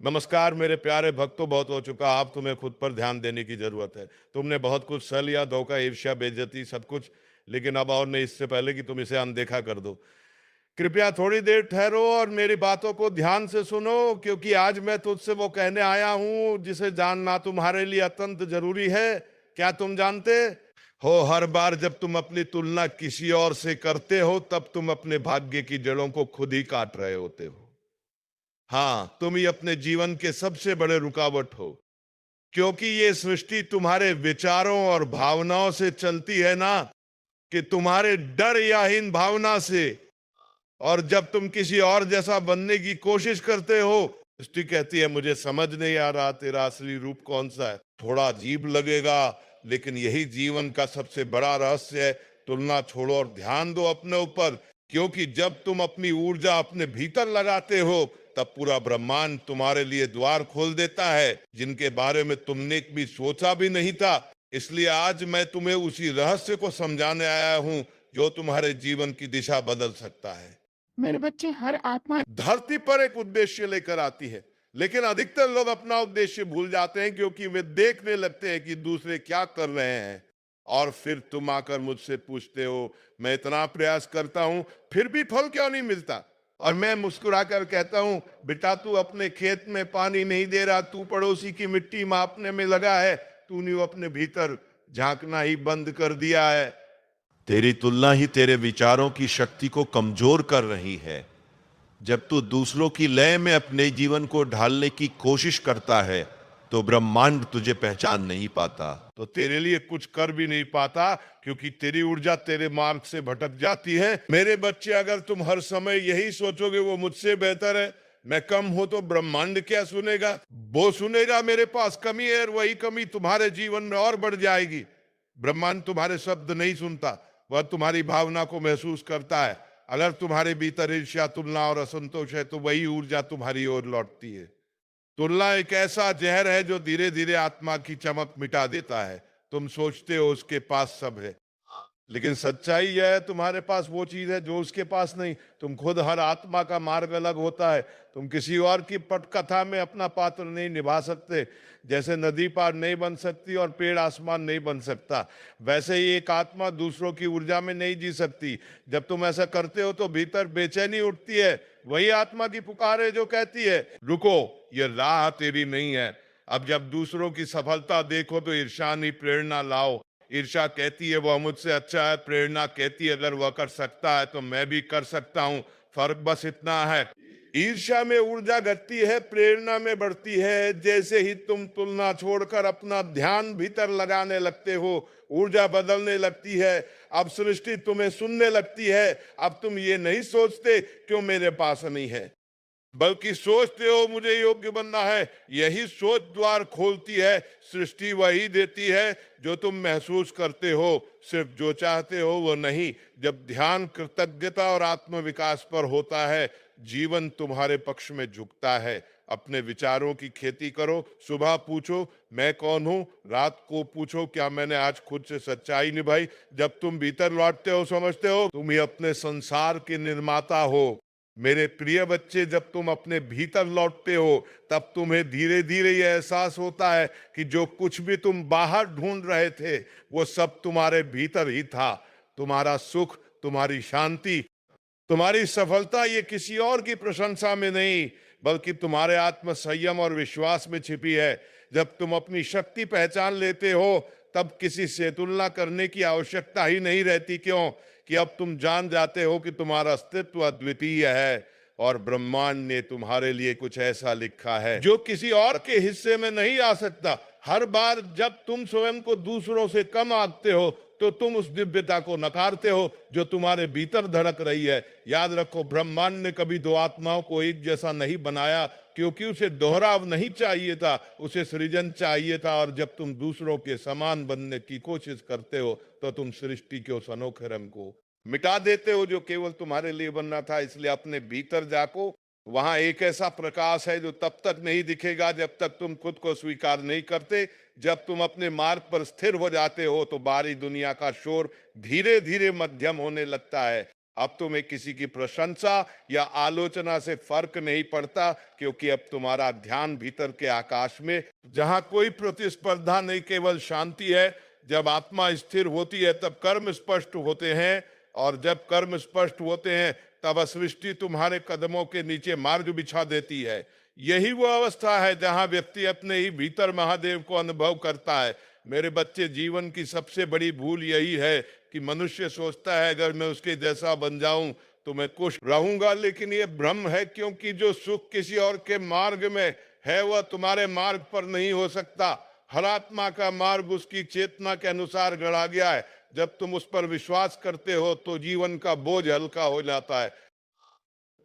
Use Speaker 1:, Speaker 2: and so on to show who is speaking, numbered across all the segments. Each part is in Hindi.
Speaker 1: नमस्कार मेरे प्यारे भक्तों, बहुत हो चुका। आप तुम्हें खुद पर ध्यान देने की जरूरत है। तुमने बहुत कुछ सह लिया, धोखा, ईर्ष्या, बेइज्जती, सब कुछ। लेकिन अब और नहीं, इससे पहले कि तुम इसे अनदेखा कर दो। कृपया थोड़ी देर ठहरो और मेरी बातों को ध्यान से सुनो, क्योंकि आज मैं तुझसे वो कहने आया हूं जिसे जानना तुम्हारे लिए अत्यंत जरूरी है। क्या तुम जानते हो, हर बार जब तुम अपनी तुलना किसी और से करते हो, तब तुम अपने भाग्य की जड़ों को खुद ही काट रहे होते हो। हाँ, तुम ही अपने जीवन के सबसे बड़े रुकावट हो, क्योंकि ये सृष्टि तुम्हारे विचारों और भावनाओं से चलती है ना, कि तुम्हारे डर या हीन भावना से। और जब तुम किसी और जैसा बनने की कोशिश करते हो, सृष्टि कहती है मुझे समझ नहीं आ रहा तेरा असली रूप कौन सा है। थोड़ा अजीब लगेगा, लेकिन यही जीवन का सबसे बड़ा रहस्य है। तुलना छोड़ो और ध्यान दो अपने ऊपर, क्योंकि जब तुम अपनी ऊर्जा अपने भीतर लगाते हो, तब पूरा ब्रह्मांड तुम्हारे लिए द्वार खोल देता है, जिनके बारे में तुमने भी सोचा भी नहीं था। इसलिए आज मैं तुम्हें उसी रहस्य को समझाने आया हूं, जो तुम्हारे जीवन की दिशा बदल सकता है।
Speaker 2: मेरे बच्चे, हर आत्मा
Speaker 1: धरती पर एक उद्देश्य लेकर आती है, लेकिन अधिकतर लोग अपना उद्देश्य भूल जाते हैं, क्योंकि वे देखने लगते हैं कि दूसरे क्या कर रहे हैं। और फिर तुम आकर मुझसे पूछते हो, मैं इतना प्रयास करता हूं, फिर भी फल क्यों नहीं मिलता। और मैं मुस्कुराकर कहता हूं, बेटा तू अपने खेत में पानी नहीं दे रहा, तू पड़ोसी की मिट्टी मापने में लगा है। तूने अपने भीतर झांकना ही बंद कर दिया है। तेरी तुलना ही तेरे विचारों की शक्ति को कमजोर कर रही है। जब तू दूसरों की लय में अपने जीवन को ढालने की कोशिश करता है, तो ब्रह्मांड तुझे पहचान नहीं पाता, तो तेरे लिए कुछ कर भी नहीं पाता, क्योंकि तेरी ऊर्जा तेरे मार्ग से भटक जाती है। मेरे बच्चे, अगर तुम हर समय यही सोचोगे वो मुझसे बेहतर है, मैं कम हो, तो ब्रह्मांड क्या सुनेगा। वो सुनेगा मेरे पास कमी है, और वही कमी तुम्हारे जीवन में और बढ़ जाएगी। ब्रह्मांड तुम्हारे शब्द नहीं सुनता, वह तुम्हारी भावना को महसूस करता है। अगर तुम्हारे भीतर ईर्ष्या, तुलना और असंतोष है, तो वही ऊर्जा तुम्हारी ओर लौटती है। तुलना एक ऐसा जहर है जो धीरे धीरे आत्मा की चमक मिटा देता है। तुम सोचते हो उसके पास सब है, लेकिन सच्चाई यह है तुम्हारे पास वो चीज है जो उसके पास नहीं। तुम खुद, हर आत्मा का मार्ग अलग होता है। तुम किसी और की पटकथा में अपना पात्र नहीं निभा सकते। जैसे नदी पार नहीं बन सकती और पेड़ आसमान नहीं बन सकता, वैसे ही एक आत्मा दूसरों की ऊर्जा में नहीं जी सकती। जब तुम ऐसा करते हो, तो भीतर बेचैनी उठती है। वही आत्मा की पुकार है जो कहती है, रुको, ये राह तेरी नहीं है। अब जब दूसरों की सफलता देखो, तो ईर्ष्या नहीं, प्रेरणा लाओ। ईर्ष्या कहती है वह मुझसे अच्छा है, प्रेरणा कहती है अगर वह कर सकता है तो मैं भी कर सकता हूं। फर्क बस इतना है, ईर्ष्या में ऊर्जा घटती है, प्रेरणा में बढ़ती है। जैसे ही तुम तुलना छोड़कर अपना ध्यान भीतर लगाने लगते हो, ऊर्जा बदलने लगती है। अब सृष्टि तुम्हें सुनने लगती है। अब तुम ये नहीं सोचते क्यों मेरे पास नहीं है, बल्कि सोचते हो मुझे योग्य बनना है। यही सोच द्वार खोलती है। सृष्टि वही देती है जो तुम महसूस करते हो, सिर्फ जो चाहते हो वो नहीं। जब ध्यान कृतज्ञता और आत्मविकास पर होता है, जीवन तुम्हारे पक्ष में झुकता है। अपने विचारों की खेती करो। सुबह पूछो मैं कौन हूं, रात को पूछो क्या मैंने आज खुद से सच्चाई निभाई। जब तुम भीतर लौटते हो, समझते हो तुम ही अपने संसार के निर्माता हो। मेरे प्रिय बच्चे, जब तुम अपने भीतर लौटते हो, तब तुम्हें धीरे धीरे यह एहसास होता है कि जो कुछ भी तुम बाहर ढूंढ रहे थे, वो सब तुम्हारे भीतर ही था। तुम्हारा सुख, तुम्हारी शांति, तुम्हारी सफलता, ये किसी और की प्रशंसा में नहीं, बल्कि तुम्हारे आत्म संयम और विश्वास में छिपी है। जब तुम अपनी शक्ति पहचान लेते हो, तब किसी से तुलना करने की आवश्यकता ही नहीं रहती। क्यों? कि अब तुम जान जाते हो कि तुम्हारा अस्तित्व अद्वितीय है, और ब्रह्मांड ने तुम्हारे लिए कुछ ऐसा लिखा है जो किसी और के हिस्से में नहीं आ सकता। हर बार जब तुम स्वयं को दूसरों से कम आंकते हो, तो तुम उस दिव्यता को नकारते हो जो तुम्हारे भीतर धड़क रही है। याद रखो, ब्रह्मांड ने कभी दो आत्माओं को एक जैसा नहीं बनाया, क्योंकि उसे दोहराव नहीं चाहिए था, उसे सृजन चाहिए था। और जब तुम दूसरों के समान बनने की कोशिश करते हो, तो तुम सृष्टि के उस अनोखे रंग को मिटा देते हो जो केवल तुम्हारे लिए बनना था। इसलिए अपने भीतर जाको, वहां एक ऐसा प्रकाश है जो तब तक नहीं दिखेगा जब तक तुम खुद को स्वीकार नहीं करते। जब तुम अपने मार्ग पर स्थिर हो जाते हो, तो बाहरी दुनिया का शोर धीरे धीरे मध्यम होने लगता है। अब तुम्हें किसी की प्रशंसा या आलोचना से फर्क नहीं पड़ता, क्योंकि अब तुम्हारा ध्यान भीतर के आकाश में, जहां कोई प्रतिस्पर्धा नहीं, केवल शांति है। जब आत्मा स्थिर होती है तब कर्म स्पष्ट होते हैं, और जब कर्म स्पष्ट होते हैं तब सृष्टि तुम्हारे कदमों के नीचे मार्ग बिछा देती है। यही वो अवस्था है जहां व्यक्ति अपने ही भीतर महादेव को अनुभव करता है। मेरे बच्चे, जीवन की सबसे बड़ी भूल यही है कि मनुष्य सोचता है अगर मैं उसके जैसा बन जाऊं तो मैं खुश रहूंगा, लेकिन ये भ्रम है, क्योंकि जो सुख किसी और के मार्ग में है वह तुम्हारे मार्ग पर नहीं हो सकता। हर आत्मा का मार्ग उसकी चेतना के अनुसार गढ़ा गया है। जब तुम उस पर विश्वास करते हो तो जीवन का बोझ हल्का हो जाता है।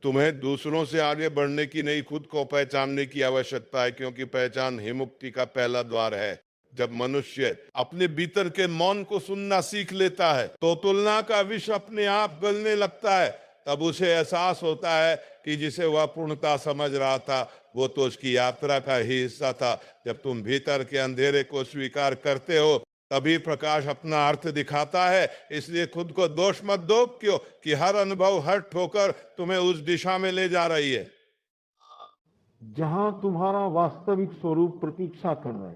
Speaker 1: तुम्हें दूसरों से आगे बढ़ने की नहीं, खुद को पहचानने की आवश्यकता है, क्योंकि पहचान ही मुक्ति का पहला द्वार है। जब मनुष्य अपने भीतर के मौन को सुनना सीख लेता है तो तुलना का विष अपने आप गलने लगता है। तब उसे एहसास होता है कि जिसे वह पूर्णता समझ रहा था वो तो उसकी यात्रा का ही हिस्सा था। जब तुम भीतर के अंधेरे को स्वीकार करते हो तभी प्रकाश अपना अर्थ दिखाता है। इसलिए खुद को दोष मत दो, क्यों कि हर अनुभव, हर ठोकर तुम्हें उस दिशा में ले जा रही
Speaker 3: जहां तुम्हारा वास्तविक स्वरूप प्रतीक्षा कर रहा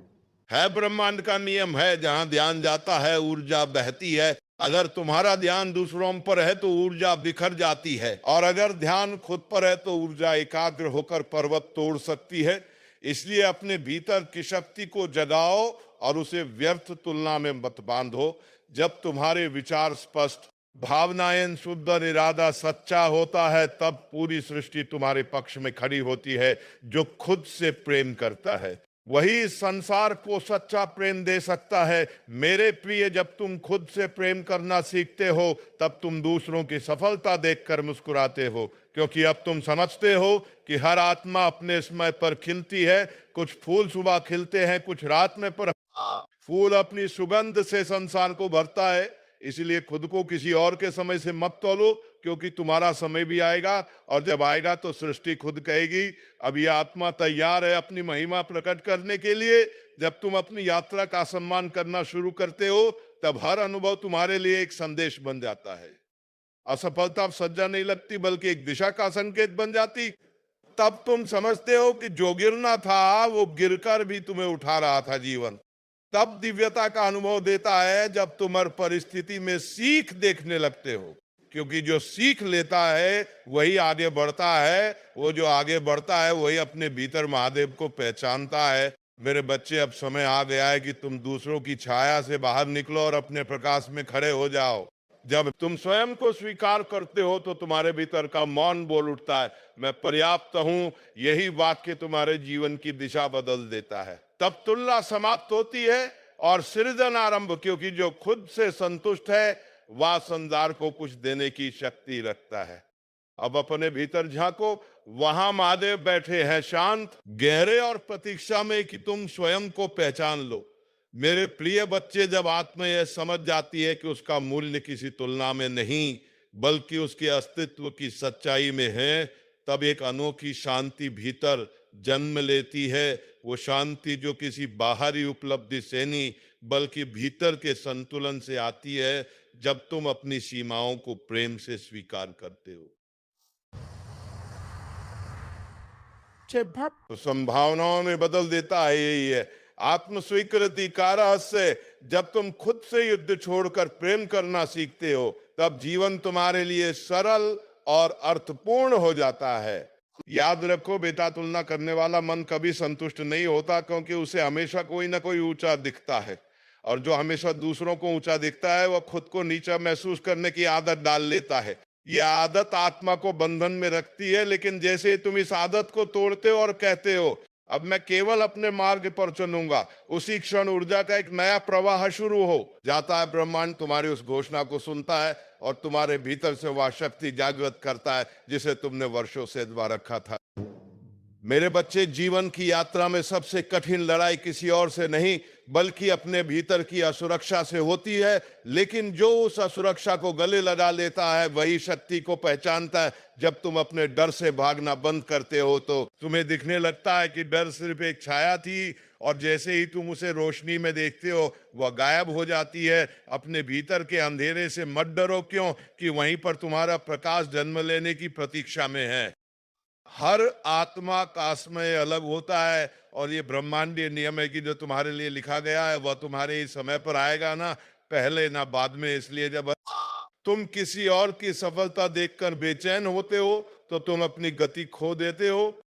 Speaker 1: है। ब्रह्मांड का नियम है, जहां ध्यान जाता है ऊर्जा बहती है। अगर तुम्हारा ध्यान दूसरों पर है तो ऊर्जा बिखर जाती है, और अगर ध्यान खुद पर है तो ऊर्जा एकाग्र होकर पर्वत तोड़ सकती है। इसलिए अपने भीतर की शक्ति को जगाओ और उसे व्यर्थ तुलना में मत बांधो। जब तुम्हारे विचार स्पष्ट, भावनाएं शुद्ध और इरादा सच्चा होता है, तब पूरी सृष्टि तुम्हारे पक्ष में खड़ी होती है। जो खुद से प्रेम करता है वही संसार को सच्चा प्रेम दे सकता है। मेरे प्रिय, जब तुम खुद से प्रेम करना सीखते हो तब तुम दूसरों की सफलता देखकर मुस्कुराते हो, क्योंकि अब तुम समझते हो कि हर आत्मा अपने समय पर खिलती है। कुछ फूल सुबह खिलते हैं, कुछ रात में, पर फूल अपनी सुगंध से संसार को भरता है। इसलिए खुद को किसी और के समय से मत तोलो, क्योंकि तुम्हारा समय भी आएगा, और जब आएगा तो सृष्टि खुद कहेगी अब यह आत्मा तैयार है अपनी महिमा प्रकट करने के लिए। जब तुम अपनी यात्रा का सम्मान करना शुरू करते हो तब हर अनुभव तुम्हारे लिए एक संदेश बन जाता है। असफलता सज्जा नहीं लगती, बल्कि एक दिशा का संकेत बन जाती। तब तुम समझते हो कि जो गिरना था वो गिरकर भी तुम्हें उठा रहा था जीवन। तब दिव्यता का अनुभव देता है जब तुम हर परिस्थिति में सीख देखने लगते हो, क्योंकि जो सीख लेता है वही आगे बढ़ता है। वो जो आगे बढ़ता है वही अपने भीतर महादेव को पहचानता है। मेरे बच्चे, अब समय आ गया है कि तुम दूसरों की छाया से बाहर निकलो और अपने प्रकाश में खड़े हो जाओ। जब तुम स्वयं को स्वीकार करते हो तो तुम्हारे भीतर का मौन बोल उठता है, मैं पर्याप्त हूं। यही वाक्य तुम्हारे जीवन की दिशा बदल देता है। तब तुलना समाप्त होती है और सृजन आरंभ, क्योंकि जो खुद से संतुष्ट है वह संसार को कुछ देने की शक्ति रखता है। अब अपने भीतर झांको, वहां महादेव बैठे हैं शांत, गहरे और प्रतीक्षा में कि तुम स्वयं को पहचान लो। मेरे प्रिय बच्चे, जब आत्मा यह समझ जाती है कि उसका मूल्य किसी तुलना में नहीं बल्कि उसके अस्तित्व की सच्चाई में है, तब एक अनोखी शांति भीतर जन्म लेती है। वो शांति जो किसी बाहरी उपलब्धि से नहीं बल्कि भीतर के संतुलन से आती है, जब तुम अपनी सीमाओं को प्रेम से स्वीकार करते हो। तो संभावनाओं में बदल देता है। यही है आत्म स्वीकृति का रहस्य। जब तुम खुद से युद्ध छोड़कर प्रेम करना सीखते हो तब जीवन तुम्हारे लिए सरल और अर्थपूर्ण हो जाता है। याद रखो बेटा, तुलना करने वाला मन कभी संतुष्ट नहीं होता, क्योंकि उसे हमेशा कोई ना कोई ऊंचा दिखता है, और जो हमेशा दूसरों को ऊंचा दिखता है वह खुद को नीचा महसूस करने की आदत डाल लेता है। यह आदत आत्मा को बंधन में रखती है, लेकिन जैसे तुम इस आदत को तोड़ते हो और कहते हो अब मैं केवल अपने मार्ग पर चलूंगा, उसी क्षण ऊर्जा का एक नया प्रवाह शुरू हो जाता है। ब्रह्मांड तुम्हारी उस घोषणा को सुनता है और तुम्हारे भीतर से वह शक्ति जागृत करता है जिसे तुमने वर्षों से दबा रखा था। मेरे बच्चे, जीवन की यात्रा में सबसे कठिन लड़ाई किसी और से नहीं बल्कि अपने भीतर की असुरक्षा से होती है। लेकिन जो उस असुरक्षा को गले लगा लेता है वही शक्ति को पहचानता है। जब तुम अपने डर से भागना बंद करते हो तो तुम्हें दिखने लगता है कि डर सिर्फ एक छाया थी, और जैसे ही तुम उसे रोशनी में देखते हो वह गायब हो जाती है। अपने भीतर के अंधेरे से मत डरो, क्यों कि वहीं पर तुम्हारा प्रकाश जन्म लेने की प्रतीक्षा में है। हर आत्मा का समय अलग होता है, और ये ब्रह्मांडीय नियम है कि जो तुम्हारे लिए लिखा गया है वह तुम्हारे ही समय पर आएगा, ना पहले ना बाद में। इसलिए जब तुम किसी और की सफलता देखकर बेचैन होते हो तो तुम अपनी गति खो देते हो।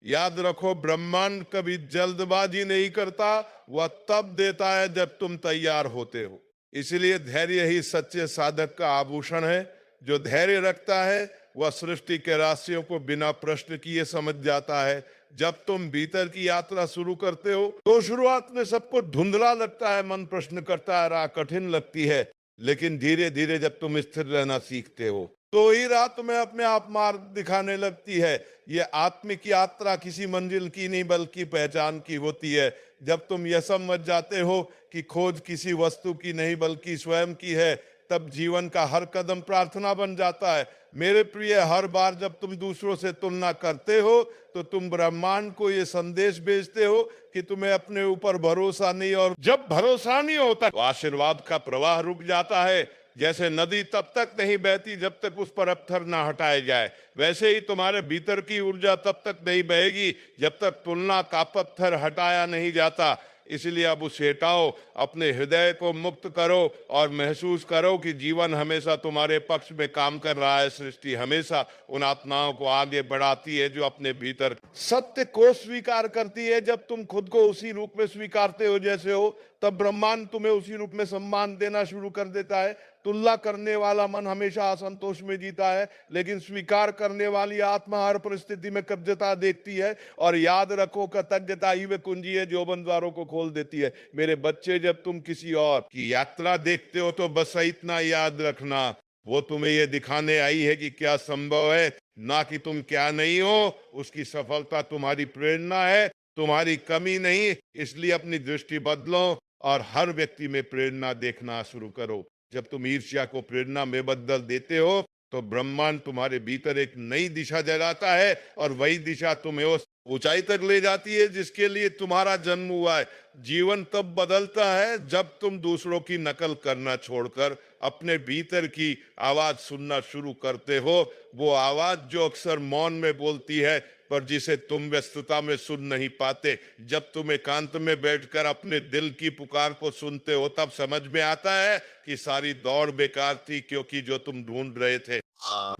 Speaker 1: याद रखो, ब्रह्मांड कभी जल्दबाजी नहीं करता, वह तब देता है जब तुम तैयार होते हो। इसलिए धैर्य ही सच्चे साधक का आभूषण है। जो धैर्य रखता है वह सृष्टि के रहस्यों को बिना प्रश्न किए समझ जाता है। जब तुम भीतर की यात्रा शुरू करते हो तो शुरुआत में सबको धुंधला लगता है, मन प्रश्न करता है, राह कठिन लगती है। लेकिन धीरे धीरे जब तुम स्थिर रहना सीखते हो तो ही राह तुम्हें अपने आप मार्ग दिखाने लगती है। ये आत्मिक यात्रा किसी मंजिल की नहीं बल्कि पहचान की होती है। जब तुम यह समझ जाते हो कि खोज किसी वस्तु की नहीं बल्कि स्वयं की है, तब जीवन का हर कदम प्रार्थना बन जाता है। मेरे प्रिय, हर बार जब तुम दूसरों से तुलना करते हो तो तुम ब्रह्मांड को ये संदेश भेजते हो कि तुम्हें अपने ऊपर भरोसा नहीं, और जब भरोसा नहीं होता तो आशीर्वाद का प्रवाह रुक जाता है। जैसे नदी तब तक नहीं बहती जब तक उस पर पत्थर ना हटाए जाए, वैसे ही तुम्हारे भीतर की ऊर्जा तब तक नहीं बहेगी जब तक तुलना का पत्थर हटाया नहीं जाता। इसलिए अब उसे हटाओ, अपने हृदय को मुक्त करो और महसूस करो कि जीवन हमेशा तुम्हारे पक्ष में काम कर रहा है। सृष्टि हमेशा उन आत्माओं को आगे बढ़ाती है जो अपने भीतर सत्य को स्वीकार करती है। जब तुम खुद को उसी रूप में स्वीकारते हो जैसे हो, तब ब्रह्मांड तुम्हें उसी रूप में सम्मान देना शुरू कर देता है। तुलना करने वाला मन हमेशा असंतोष में जीता है, लेकिन स्वीकार करने वाली आत्मा हर परिस्थिति में कृतज्ञता देखती है। और याद रखो, कृतज्ञता ही वे कुंजी है जो बंद द्वारों को खोल देती है। मेरे बच्चे, जब तुम किसी और की यात्रा देखते हो तो बस इतना याद रखना, वो तुम्हें ये दिखाने आई है कि क्या संभव है, ना कि तुम क्या नहीं हो। उसकी सफलता तुम्हारी प्रेरणा है, तुम्हारी कमी नहीं। इसलिए अपनी दृष्टि बदलो और हर व्यक्ति में प्रेरणा देखना शुरू करो। जब तुम ईर्ष्या को प्रेरणा में बदल देते हो तो ब्रह्मांड तुम्हारे भीतर एक नई दिशा जगाता है, और वही दिशा तुम्हें उस ऊंचाई तक ले जाती है जिसके लिए तुम्हारा जन्म हुआ है। जीवन तब बदलता है जब तुम दूसरों की नकल करना छोड़कर अपने भीतर की आवाज सुनना शुरू करते हो। वो आवाज जो अक्सर मौन में बोलती है पर जिसे तुम व्यस्तता में सुन नहीं पाते। जब तुम एकांत में बैठकर अपने दिल की पुकार को सुनते हो तब समझ में आता है कि सारी दौड़ बेकार थी, क्योंकि जो तुम ढूंढ रहे थे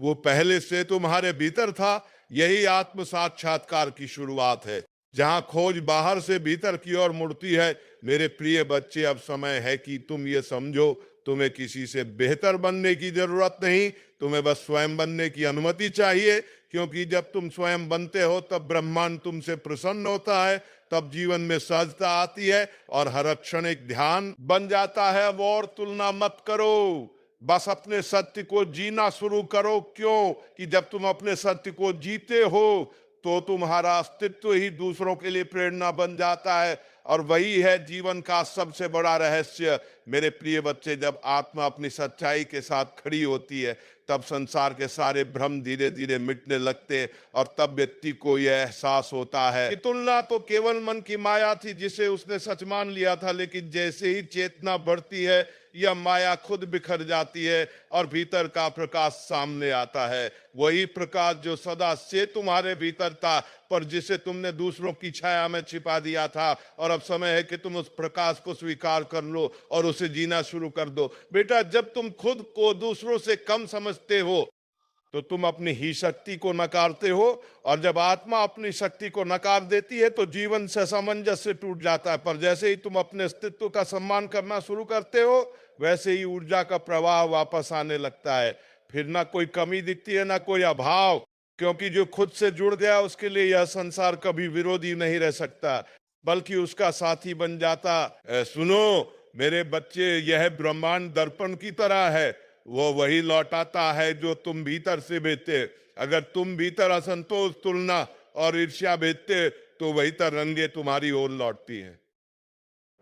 Speaker 1: वो पहले से तुम्हारे भीतर था। यही आत्म साक्षात्कार की शुरुआत है, जहां खोज बाहर से भीतर की ओर मुड़ती है। मेरे प्रिय बच्चे, अब समय है कि तुम ये समझो, तुम्हें किसी से बेहतर बनने की जरूरत नहीं, तुम्हें बस स्वयं बनने की अनुमति चाहिए। क्योंकि जब तुम स्वयं बनते हो तब ब्रह्मांड तुमसे प्रसन्न होता है, तब जीवन में सहजता आती है और हर क्षण एक ध्यान बन जाता है। अब और तुलना मत करो, बस अपने सत्य को जीना शुरू करो। क्यों कि जब तुम अपने सत्य को जीते हो तो तुम्हारा अस्तित्व ही दूसरों के लिए प्रेरणा बन जाता है, और वही है जीवन का सबसे बड़ा रहस्य। मेरे प्रिय बच्चे, जब आत्मा अपनी सच्चाई के साथ खड़ी होती है तब संसार के सारे भ्रम धीरे धीरे मिटने लगते हैं, और तब व्यक्ति को यह एहसास होता है कि तुलना तो केवल मन की माया थी जिसे उसने सच मान लिया था। लेकिन जैसे ही चेतना बढ़ती है यह माया खुद बिखर जाती है और भीतर का प्रकाश सामने आता है। वही प्रकाश जो सदा से तुम्हारे भीतर था पर जिसे तुमने दूसरों की छाया में छिपा दिया था। और अब समय है कि तुम उस प्रकाश को स्वीकार कर लो और उसे जीना शुरू कर दो। बेटा, जब तुम खुद को दूसरों से कम समझते हो तो तुम अपनी ही शक्ति को नकारते हो, और जब आत्मा अपनी शक्ति को नकार देती है तो जीवन से सामंजस्य टूट जाता है। पर जैसे ही तुम अपने अस्तित्व का सम्मान करना शुरू करते हो वैसे ही ऊर्जा का प्रवाह वापस आने लगता है। फिर ना कोई कमी दिखती है ना कोई अभाव, क्योंकि जो खुद से जुड़ गया उसके लिए यह संसार कभी विरोधी नहीं रह सकता बल्कि उसका साथी बन जाता। सुनो मेरे बच्चे, यह ब्रह्मांड दर्पण की तरह है, वो वही लौटाता है जो तुम भीतर से बेचे। अगर तुम भीतर असंतोष, तुलना और ईर्ष्या भेजते तो वही तरंगे तुम्हारी ओर लौटती हैं।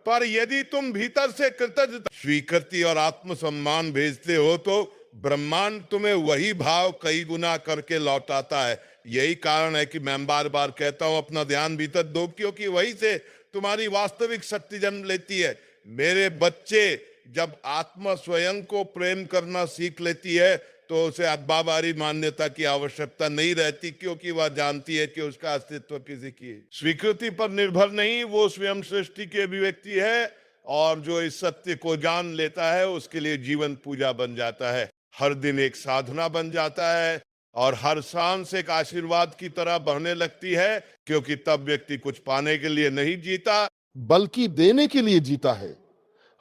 Speaker 1: पर यदि तुम भीतर से कृतज्ञता, स्वीकृति और आत्मसम्मान भेजते हो तो ब्रह्मांड तुम्हें वही भाव कई गुना करके लौटाता है। यही कारण है कि मैं बार बार कहता हूं अपना ध्यान भीतर दो, क्योंकि वही से तुम्हारी वास्तविक शक्ति जन्म लेती है। मेरे बच्चे जब आत्मा स्वयं को प्रेम करना सीख लेती है तो उसे अब्बाबारी मान्यता की आवश्यकता नहीं रहती, क्योंकि वह जानती है कि उसका अस्तित्व किसी की स्वीकृति पर निर्भर नहीं, वो स्वयं सृष्टि की अभिव्यक्ति है। और जो इस सत्य को जान लेता है उसके लिए जीवन पूजा बन जाता है, हर दिन एक साधना बन जाता है और हर सांस एक आशीर्वाद की तरह बहने लगती है, क्योंकि तब व्यक्ति कुछ पाने के लिए नहीं जीता
Speaker 4: बल्कि देने के लिए जीता है।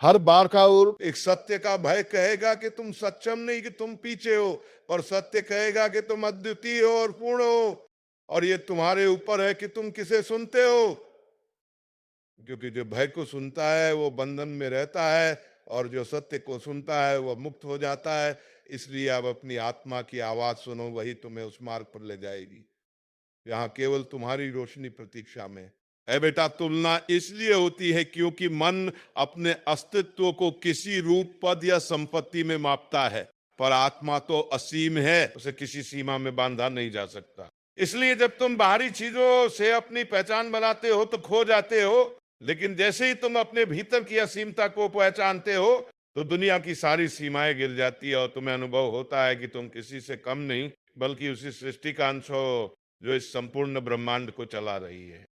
Speaker 4: हर बार का और
Speaker 1: एक सत्य का भय कहेगा कि तुम सक्षम नहीं, कि तुम पीछे हो, पर सत्य कहेगा कि तुम अद्वितीय हो और पूर्ण हो, और ये तुम्हारे ऊपर है कि तुम किसे सुनते हो। क्योंकि जो भय को सुनता है वो बंधन में रहता है और जो सत्य को सुनता है वह मुक्त हो जाता है। इसलिए अब अपनी आत्मा की आवाज सुनो, वही तुम्हें उस मार्ग पर ले जाएगी। यहाँ केवल तुम्हारी रोशनी प्रतीक्षा में है। बेटा, तुलना इसलिए होती है क्योंकि मन अपने अस्तित्व को किसी रूप, पद या संपत्ति में मापता है, पर आत्मा तो असीम है, उसे किसी सीमा में बांधा नहीं जा सकता। इसलिए जब तुम बाहरी चीजों से अपनी पहचान बनाते हो तो खो जाते हो, लेकिन जैसे ही तुम अपने भीतर की असीमता को पहचानते हो तो दुनिया की सारी सीमाएं गिर जाती है और तुम्हें अनुभव होता है कि तुम किसी से कम नहीं बल्कि उसी सृष्टि का अंश हो जो इस संपूर्ण ब्रह्मांड को चला रही है।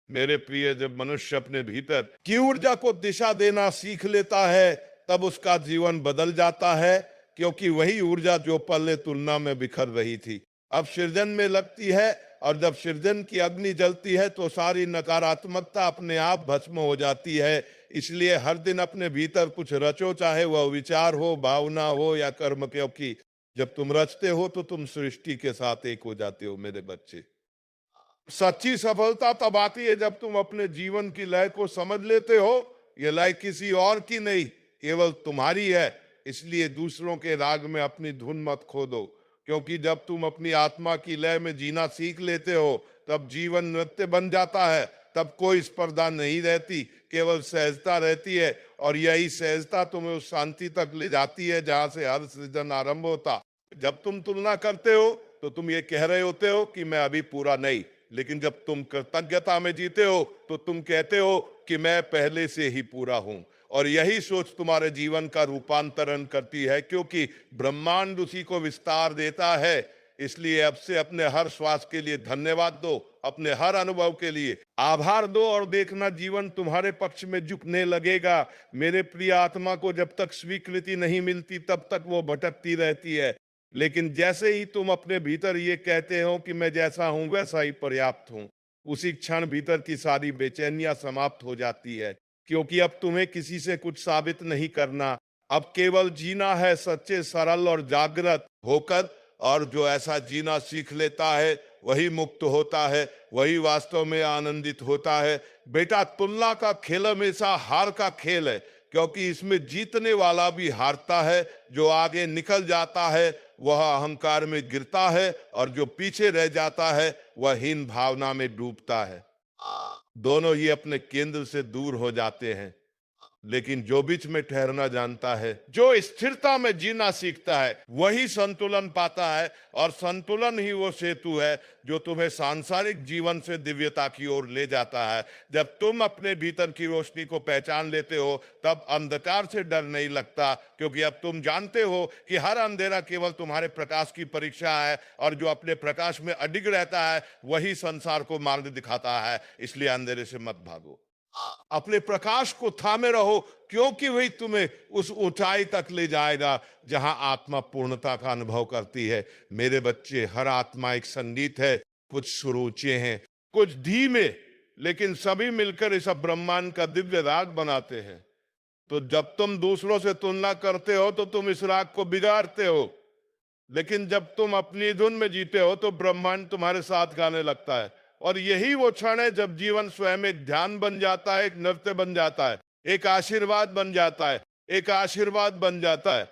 Speaker 1: मेरे प्रिय, जब मनुष्य अपने भीतर की ऊर्जा को दिशा देना सीख लेता है तब उसका जीवन बदल जाता है, क्योंकि वही ऊर्जा जो पहले तुलना में बिखर रही थी अब सृजन में लगती है, और जब सृजन की अग्नि जलती है तो सारी नकारात्मकता अपने आप भस्म हो जाती है। इसलिए हर दिन अपने भीतर कुछ रचो, चाहे वह विचार हो, भावना हो या कर्म, क्योंकि जब तुम रचते हो तो तुम सृष्टि के साथ एक हो जाते हो। मेरे बच्चे, सच्ची सफलता तब आती है जब तुम अपने जीवन की लय को समझ लेते हो। यह लय किसी और की नहीं, केवल तुम्हारी है। इसलिए दूसरों के राग में अपनी धुन मत खो दो, क्योंकि जब तुम अपनी आत्मा की लय में जीना सीख लेते हो तब जीवन नृत्य बन जाता है। तब कोई स्पर्धा नहीं रहती, केवल सहजता रहती है, और यही सहजता तुम्हें उस शांति तक ले जाती है जहां से हर सृजन आरंभ होता। जब तुम तुलना करते हो तो तुम ये कह रहे होते हो कि मैं अभी पूरा नहीं, लेकिन जब तुम कृतज्ञता में जीते हो तो तुम कहते हो कि मैं पहले से ही पूरा हूं। और यही सोच तुम्हारे जीवन का रूपांतरण करती है, क्योंकि ब्रह्मांड उसी को विस्तार देता है। इसलिए अब से अपने हर श्वास के लिए धन्यवाद दो, अपने हर अनुभव के लिए आभार दो, और देखना जीवन तुम्हारे पक्ष में झुकने लगेगा। मेरे प्रिय, आत्मा को जब तक स्वीकृति नहीं मिलती तब तक वो भटकती रहती है, लेकिन जैसे ही तुम अपने भीतर ये कहते हो कि मैं जैसा हूं वैसा ही पर्याप्त हूं, उसी क्षण भीतर की सारी बेचैनियां समाप्त हो जाती है। क्योंकि अब तुम्हें किसी से कुछ साबित नहीं करना, अब केवल जीना है सच्चे, सरल और जागृत होकर। और जो ऐसा जीना सीख लेता है वही मुक्त होता है, वही वास्तव में आनंदित होता है। बेटा, तुलना का खेल हमेशा हार का खेल है, क्योंकि इसमें जीतने वाला भी हारता है। जो आगे निकल जाता है वह अहंकार में गिरता है, और जो पीछे रह जाता है वह हीन भावना में डूबता है। दोनों ही अपने केंद्र से दूर हो जाते हैं, लेकिन जो बीच में ठहरना जानता है, जो स्थिरता में जीना सीखता है, वही संतुलन पाता है। और संतुलन ही वो सेतु है जो तुम्हें सांसारिक जीवन से दिव्यता की ओर ले जाता है। जब तुम अपने भीतर की रोशनी को पहचान लेते हो तब अंधकार से डर नहीं लगता, क्योंकि अब तुम जानते हो कि हर अंधेरा केवल तुम्हारे प्रकाश की परीक्षा है, और जो अपने प्रकाश में अडिग रहता है वही संसार को मार्ग दिखाता है। इसलिए अंधेरे से मत भागो, अपने प्रकाश को थामे रहो, क्योंकि वही तुम्हें उस ऊंचाई तक ले जाएगा जहां आत्मा पूर्णता का अनुभव करती है। मेरे बच्चे, हर आत्मा एक संगीत है। कुछ सुरुचि हैं, कुछ धीमे, लेकिन सभी मिलकर इस ब्रह्मांड का दिव्य राग बनाते हैं। तो जब तुम दूसरों से तुलना करते हो तो तुम इस राग को बिगाड़ते हो, लेकिन जब तुम अपनी धुन में जीते हो तो ब्रह्मांड तुम्हारे साथ गाने लगता है। और यही वो क्षण है जब जीवन स्वयं एक ध्यान बन जाता है, एक नृत्य बन जाता है, एक आशीर्वाद बन जाता है, एक आशीर्वाद बन जाता है।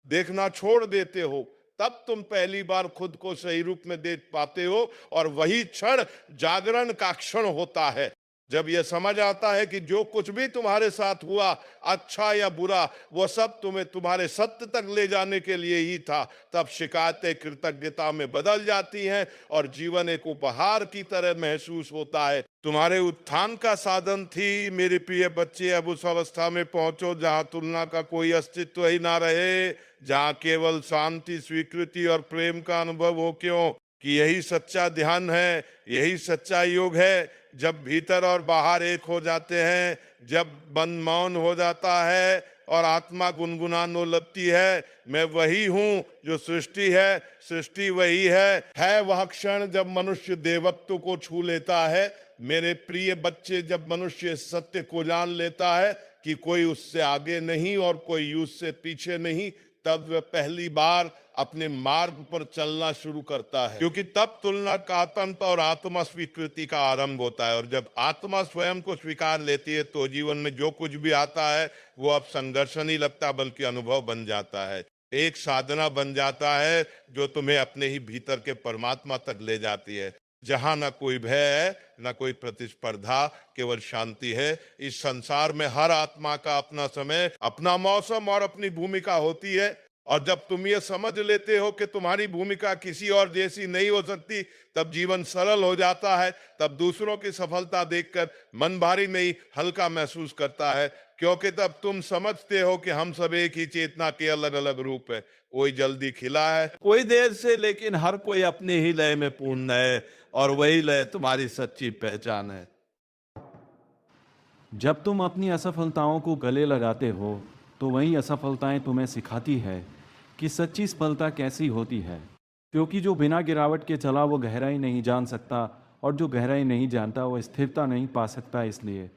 Speaker 1: देखना छोड़ देते हो तब तुम पहली बार खुद को सही रूप में देख पाते हो, और वही क्षण जागरण का क्षण होता है। जब यह समझ आता है कि जो कुछ भी तुम्हारे साथ हुआ, अच्छा या बुरा, वो सब तुम्हें तुम्हारे सत्य तक ले जाने के लिए ही था, तब शिकायतें कृतज्ञता में बदल जाती हैं और जीवन एक उपहार की तरह महसूस होता है। तुम्हारे उत्थान का साधन थी मेरे प्रिय बच्चे, अब उस अवस्था में पहुंचो जहां तुलना का कोई अस्तित्व ही ना रहे, जहां केवल शांति, स्वीकृति और प्रेम का अनुभव हो। क्यों कि यही सच्चा ध्यान है, यही सच्चा योग है। जब भीतर और बाहर एक हो जाते हैं, जब मन मौन हो जाता है और आत्मा गुनगुनाने लगती है, मैं वही हूं जो सृष्टि है, सृष्टि वही है वह क्षण जब मनुष्य देवत्व को छू लेता है। मेरे प्रिय बच्चे, जब मनुष्य सत्य को जान लेता है कि कोई उससे आगे नहीं और कोई उससे पीछे नहीं, तब वह पहली बार अपने मार्ग पर चलना शुरू करता है, क्योंकि तब तुलना का आतंक और आत्मा स्वीकृति का आरंभ होता है। और जब आत्मा स्वयं को स्वीकार लेती है तो जीवन में जो कुछ भी आता है वो अब संघर्ष नहीं लगता, बल्कि अनुभव बन जाता है, एक साधना बन जाता है जो तुम्हें अपने ही भीतर के परमात्मा तक ले जाती है, जहां ना कोई भय है, ना कोई प्रतिस्पर्धा, केवल शांति है। इस संसार में हर आत्मा का अपना समय, अपना मौसम और अपनी भूमिका होती है। और जब तुम ये समझ लेते हो कि तुम्हारी भूमिका किसी और जैसी नहीं हो सकती, तब जीवन सरल हो जाता है। तब दूसरों की सफलता देखकर मन भारी नहीं, हल्का महसूस करता है, क्योंकि तब तुम समझते हो कि हम सब एक ही चेतना के अलग अलग रूप है। कोई जल्दी खिला है,
Speaker 5: कोई देर से, लेकिन हर कोई अपने ही लय में पूर्ण है, और वही लय तुम्हारी सच्ची पहचान है।
Speaker 6: जब तुम अपनी असफलताओं को गले लगाते हो तो वही असफलताएं तुम्हें सिखाती है कि सच्ची सफलता कैसी होती है, क्योंकि जो बिना गिरावट के चला वो गहराई नहीं जान सकता, और जो गहराई नहीं जानता वो स्थिरता नहीं पा सकता। इसलिए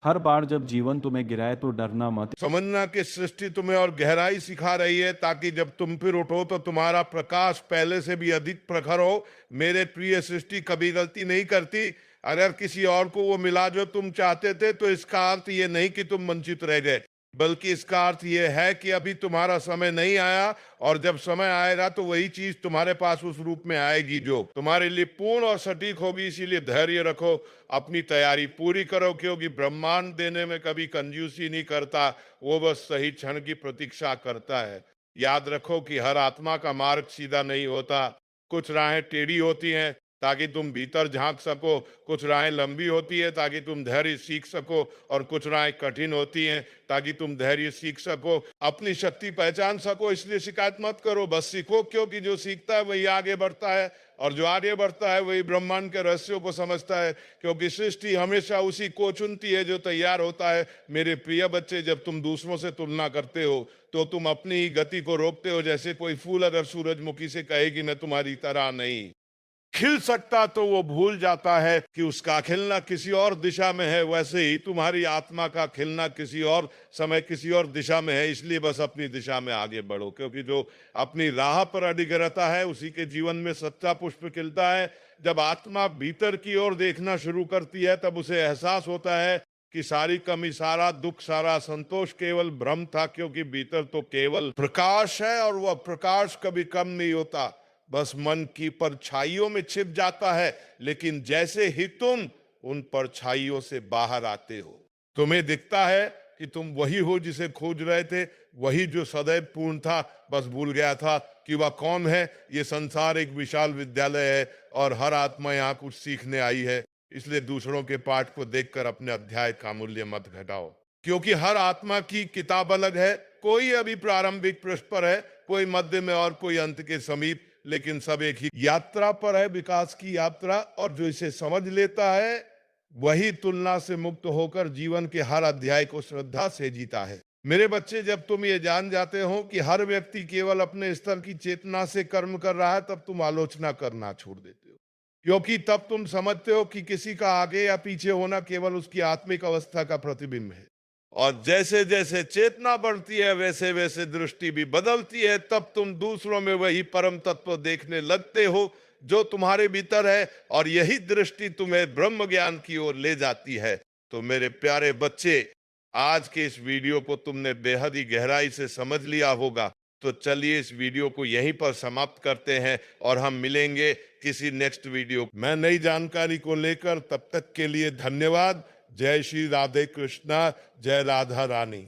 Speaker 6: हर बार जब जीवन तुम्हें गिराए तो डरना मत।
Speaker 1: समझना कि सृष्टि तुम्हें और गहराई सिखा रही है, ताकि जब तुम फिर उठो तो तुम्हारा प्रकाश पहले से भी अधिक प्रखर हो। मेरे प्रिय, सृष्टि कभी गलती नहीं करती। अगर किसी और को वो मिला जो तुम चाहते थे, तो इसका अर्थ ये नहीं कि तुम वंचित रह गए, बल्कि इसका अर्थ ये है कि अभी तुम्हारा समय नहीं आया, और जब समय आएगा तो वही चीज तुम्हारे पास उस रूप में आएगी जो तुम्हारे लिए पूर्ण और सटीक होगी। इसीलिए धैर्य रखो, अपनी तैयारी पूरी करो, क्योंकि ब्रह्मांड देने में कभी कंजूसी नहीं करता, वो बस सही क्षण की प्रतीक्षा करता है। याद रखो कि हर आत्मा का मार्ग सीधा नहीं होता, कुछ राहें टेढ़ी होती हैं ताकि तुम भीतर झांक सको, कुछ राहें लंबी होती है ताकि तुम धैर्य सीख सको, और कुछ राहें कठिन होती हैं ताकि तुम धैर्य सीख सको, अपनी शक्ति पहचान सको। इसलिए शिकायत मत करो, बस सीखो, क्योंकि जो सीखता है वही आगे बढ़ता है, और जो आगे बढ़ता है वही ब्रह्मांड के रहस्यों को समझता है, क्योंकि सृष्टि हमेशा उसी को चुनती है जो तैयार होता है। मेरे प्रिय बच्चे, जब तुम दूसरों से तुलना करते हो तो तुम अपनी ही गति को रोकते हो। जैसे कोई फूल अगर सूरजमुखी से कहे कि मैं तुम्हारी तरह नहीं खिल सकता, तो वो भूल जाता है कि उसका खिलना किसी और दिशा में है। वैसे ही तुम्हारी आत्मा का खिलना किसी और समय, किसी और दिशा में है। इसलिए बस अपनी दिशा में आगे बढ़ो, क्योंकि जो अपनी राह पर अडिग रहता है उसी के जीवन में सच्चा पुष्प खिलता है। जब आत्मा भीतर की ओर देखना शुरू करती है, तब उसे एहसास होता है कि सारी कमी, सारा दुख, सारा संतोष केवल भ्रम था, क्योंकि भीतर तो केवल प्रकाश है, और वह प्रकाश कभी कम नहीं होता, बस मन की परछाइयों में छिप जाता है। लेकिन जैसे ही तुम उन परछाइयों से बाहर आते हो, तुम्हें दिखता है कि तुम वही हो जिसे खोज रहे थे, वही जो सदैव पूर्ण था, बस भूल गया था कि वह कौन है। ये संसार एक विशाल विद्यालय है, और हर आत्मा यहाँ कुछ सीखने आई है। इसलिए दूसरों के पाठ को देखकर अपने अध्याय का मूल्य मत घटाओ, क्योंकि हर आत्मा की किताब अलग है। कोई अभी प्रारंभिक पृष्ठ पर है, कोई मध्य में, और कोई अंत के समीप, लेकिन सब एक ही यात्रा पर है, विकास की यात्रा। और जो इसे समझ लेता है वही तुलना से मुक्त होकर जीवन के हर अध्याय को श्रद्धा से जीता है। मेरे बच्चे, जब तुम ये जान जाते हो कि हर व्यक्ति केवल अपने स्तर की चेतना से कर्म कर रहा है, तब तुम आलोचना करना छोड़ देते हो, क्योंकि तब तुम समझते हो कि किसी का आगे या पीछे होना केवल उसकी आत्मिक अवस्था का प्रतिबिंब है। और जैसे जैसे चेतना बढ़ती है, वैसे वैसे दृष्टि भी बदलती है। तब तुम दूसरों में वही परम तत्व देखने लगते हो जो तुम्हारे भीतर है, और यही दृष्टि तुम्हें ब्रह्म ज्ञान की ओर ले जाती है। तो मेरे प्यारे बच्चे, आज के इस वीडियो को तुमने बेहद ही गहराई से समझ लिया होगा। तो चलिए इस वीडियो को यहीं पर समाप्त करते हैं और हम मिलेंगे किसी नेक्स्ट वीडियो में नई जानकारी को लेकर। तब तक के लिए धन्यवाद। जय श्री राधे कृष्णा, जय राधा रानी।